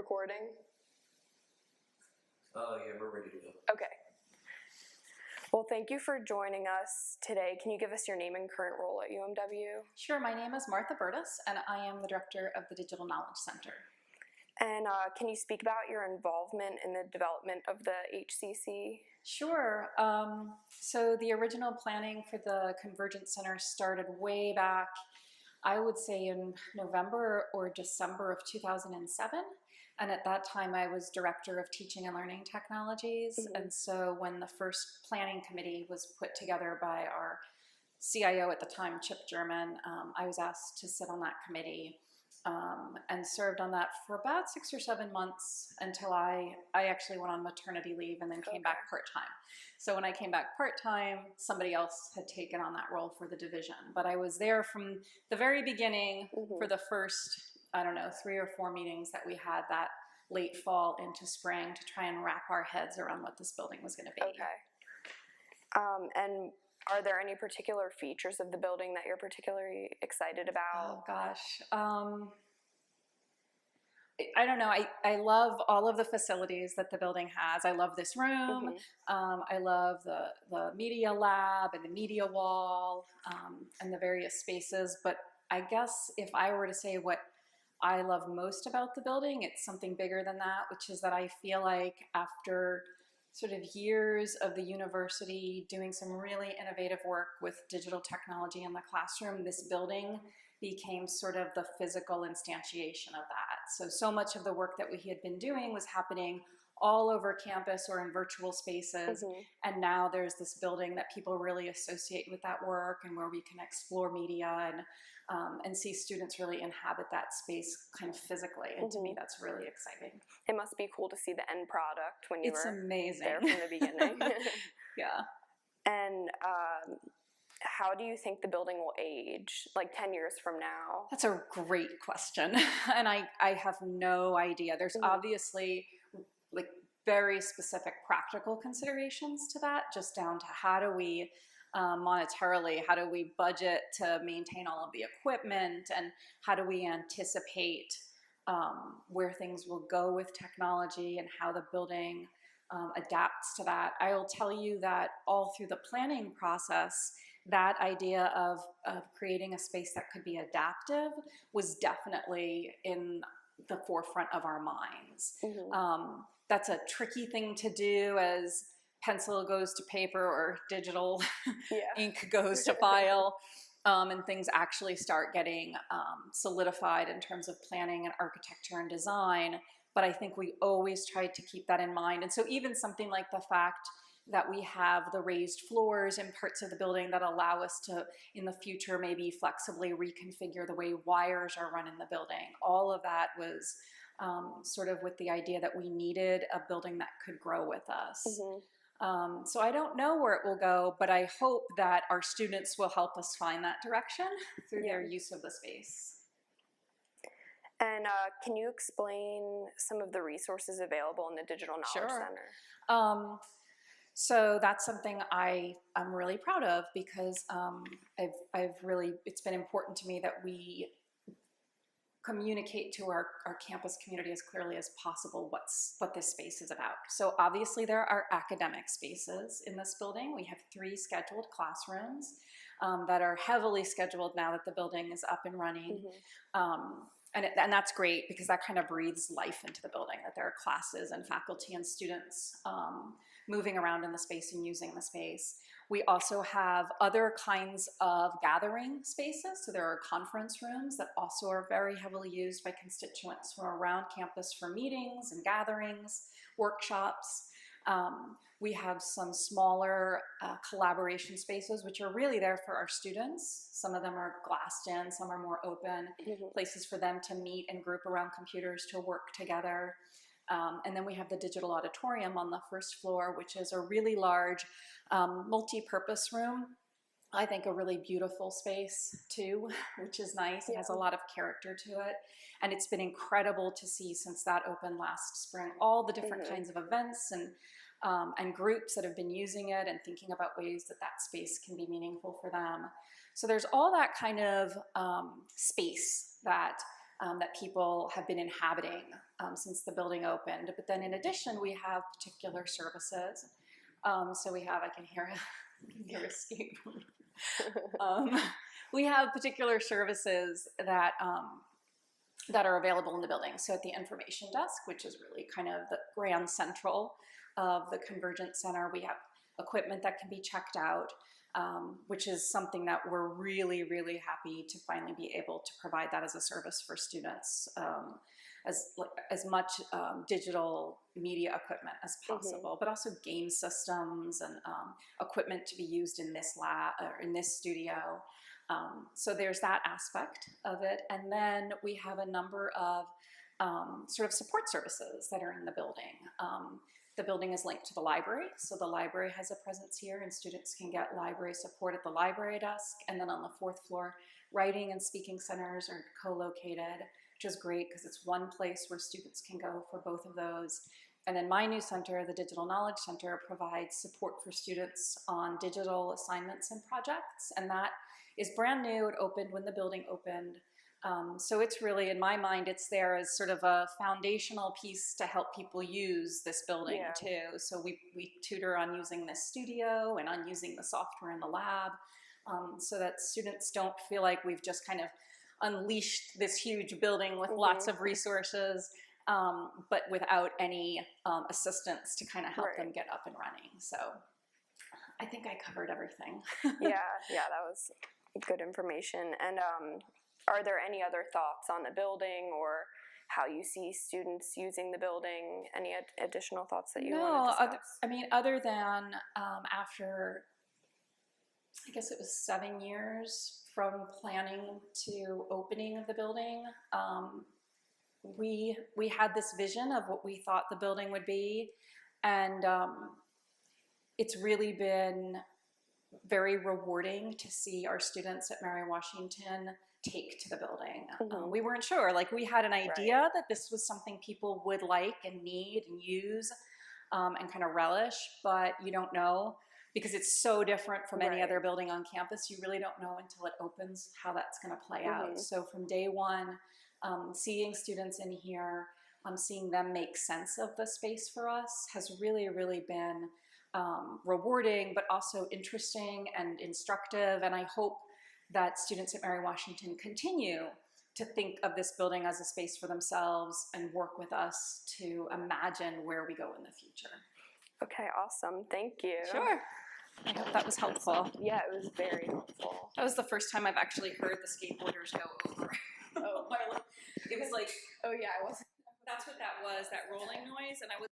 recording? Oh, yeah, we're ready to go. Okay. Well, thank you for joining us today. Can you give us your name and current role at UMW? Sure, my name is Martha Burtis, and I am the director of the Digital Knowledge Center. And can you speak about your involvement in the development of the HCC? Sure. So the original planning for the Convergence Center started way back, I would say in November or December of 2007. And at that time, I was director of teaching and learning technologies. Mm-hmm. And so when the first planning committee was put together by our CIO at the time, Chip German, I was asked to sit on that committee and served on that for about 6 or 7 months until I actually went on maternity leave and then came back part-time. So when I came back part-time, somebody else had taken on that role for the division. But I was there from the very beginning for the first, I don't know, 3 or 4 meetings that we had that late fall into spring to try and wrap our heads around what this building was going to be. Okay. And are there any particular features of the building that you're particularly excited about? Oh, gosh. I don't know. I love all of the facilities that the building has. I love this room. I love the media lab and the media wall and the various spaces. But I guess if I were to say what I love most about the building, it's something bigger than that, which is that I feel like after sort of years of the university doing some really innovative work with digital technology in the classroom, this building became sort of the physical instantiation of that. So much of the work that we had been doing was happening all over campus or in virtual spaces. And now there's this building that people really associate with that work and where we can explore media and see students really inhabit that space kind of physically. And to me, that's really exciting. It must be cool to see the end product when you were amazing. there from the beginning. Yeah. And how do you think the building will age, like 10 years from now? That's a great question. And I have no idea. There's obviously like very specific practical considerations to that, just down to how do we monetarily, how do we budget to maintain all of the equipment, and how do we anticipate where things will go with technology and how the building adapts to that. I will tell you that all through the planning process, that idea of creating a space that could be adaptive was definitely in the forefront of our minds. That's a tricky thing to do as pencil goes to paper or digital ink goes to file, and things actually start getting solidified in terms of planning and architecture and design. But I think we always tried to keep that in mind. And so even something like the fact that we have the raised floors in parts of the building that allow us to, in the future, maybe flexibly reconfigure the way wires are run in the building. All of that was sort of with the idea that we needed a building that could grow with us. So I don't know where it will go, but I hope that our students will help us find that direction through their use of the space. And can you explain some of the resources available in the Digital Knowledge Center? So that's something I'm really proud of because it's been important to me that we communicate to our campus community as clearly as possible what this space is about. So obviously there are academic spaces in this building. We have 3 scheduled classrooms that are heavily scheduled now that the building is up and running. And that's great because that kind of breathes life into the building, that there are classes and faculty and students moving around in the space and using the space. We also have other kinds of gathering spaces. So there are conference rooms that also are very heavily used by constituents from around campus for meetings and gatherings, workshops. We have some smaller collaboration spaces, which are really there for our students. Some of them are glassed in, some are more open, places for them to meet and group around computers to work together. And then we have the digital auditorium on the first floor, which is a really large multi-purpose room. I think a really beautiful space too, which is nice. It has a lot of character to it. And it's been incredible to see since that opened last spring, all the different kinds of events and groups that have been using it and thinking about ways that that space can be meaningful for them. So there's all that kind of space that that people have been inhabiting since the building opened. But then in addition, we have particular services. So we have, I can hear a skate. We have particular services that are available in the building. So at the information desk, which is really kind of the grand central of the Convergence Center, we have equipment that can be checked out, which is something that we're really, really happy to finally be able to provide that as a service for students, as much digital media equipment as possible, but also game systems and equipment to be used in this lab or in this studio. So there's that aspect of it. And then we have a number of sort of support services that are in the building. The building is linked to the library, so the library has a presence here, and students can get library support at the library desk. And then on the 4th floor, writing and speaking centers are co-located, which is great because it's one place where students can go for both of those. And then my new center, the Digital Knowledge Center, provides support for students on digital assignments and projects, and that is brand new. It opened when the building opened. So it's really, in my mind, it's there as sort of a foundational piece to help people use this building too. So we tutor on using this studio and on using the software in the lab, so that students don't feel like we've just kind of unleashed this huge building with lots of resources, but without any assistance to kind of help them get up and running. So I think I covered everything. Yeah, that was good information. And are there any other thoughts on the building or how you see students using the building? Any additional thoughts that you want to discuss? I mean, other than after, I guess it was 7 years from planning to opening of the building, we had this vision of what we thought the building would be, and it's really been very rewarding to see our students at Mary Washington take to the building. We weren't sure, like we had an idea that this was something people would like and need and use and kind of relish, but you don't know because it's so different from any other building on campus. You really don't know until it opens how that's going to play out. So from day one, seeing students in here, seeing them make sense of the space for us has really, really been rewarding, but also interesting and instructive. And I hope that students at Mary Washington continue to think of this building as a space for themselves and work with us to imagine where we go in the future. Okay, awesome. Thank you. Sure. I hope that was helpful. Yeah, it was very helpful. That was the first time I've actually heard the skateboarders go over. It was like, oh yeah, I wasn't. That's what that was, that rolling noise, and I was